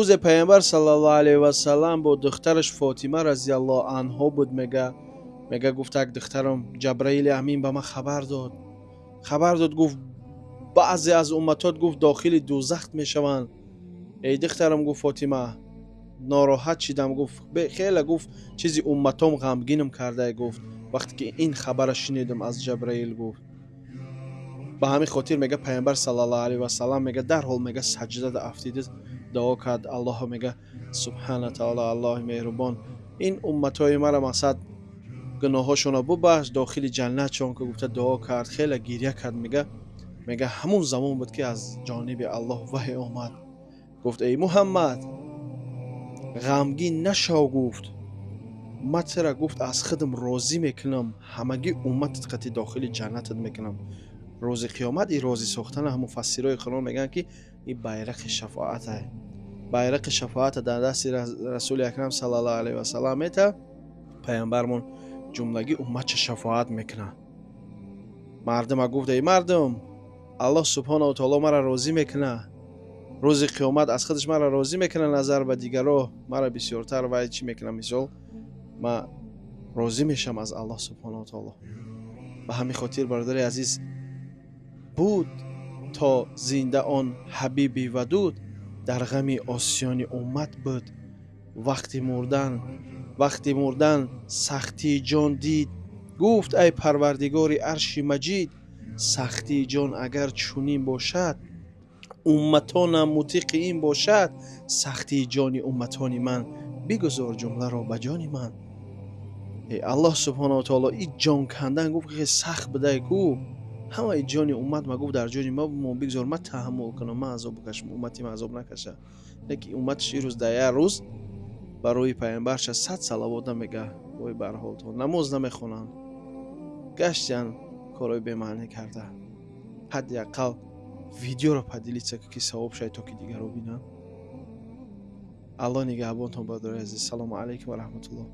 روز پیامبر صلی الله علیه و سلام با دخترش فاطمه رضی الله عنها بود. میگه گفت یک دخترم جبرائیل امین به من خبر داد گفت بعضی از امتات گفت داخل دوزخ میشوند. ای دخترم گفت فاطمه ناراحت شدم. گفت خیلی گفت چیزی امتام غمگینم کرده. گفت وقتی که این خبر شنیدم از جبرائیل گفت به همین خاطر میگه پیامبر صلی الله علیه و سلام میگه در حال میگه سجده افتیده دعا کرد. الله میگه سبحان تعالی الله مهربان این امتای مرا مقصد گناهاشون ببخش داخل جنت چون که گفته دعا کرد خیلی گریه کرد. میگه همون زمان بود که از جانب الله وحی آمد. گفت ای محمد غمگین نشو. گفت من چرا گفت از خودم راضی میکنم همگی امتت قطعی داخل جنتت میکنم. روز قیامت این راضی ساختن هم مفسرای قرآن میگن که این بیرق شفاعت است. بیرق شفاعت در دست رسول اکرم صلی الله علیه و سلام میته. پیامبرمون جملگی امت شفاعت میکنه. مردم گفت ای مردم الله سبحانه و تعالی مرا راضی میکنه. روز قیامت از خودش مرا راضی میکنه نظر به دیگرها مرا بسیارتر و چی میکنه مثال ما راضی میشم از الله سبحانه و تعالی. به همین خاطر برادر عزیز بود تا زنده آن حبیبی ودود در غم آسیان امت بود. وقتی مردن سختی جان دید. گفت ای پروردگار عرش مجید سختی جان اگر چونین باشد امتانم مطیق این باشد. سختی جان امتان من بگذار جمله را به جان من. ای الله سبحانه و تعالی این جان کندن گفت که سخت بده کو همه ای جان امت ما گفت در جان ما بگذار ما تحمل کنم ما عذاب بکشم امتی ما عذاب نکشه. لیکن امتش این روز در روز برای پیامبرش 100 صلوات نمیگه وای بر حال تو نماز نمیخونن گشتن کارای بی معنی کرده. حداقل ویدیو رو پدیلی چک که ثواب شاید تا که دیگر رو بینن. الله نگهبانتون برادر عزیز. سلام علیکم و رحمت الله.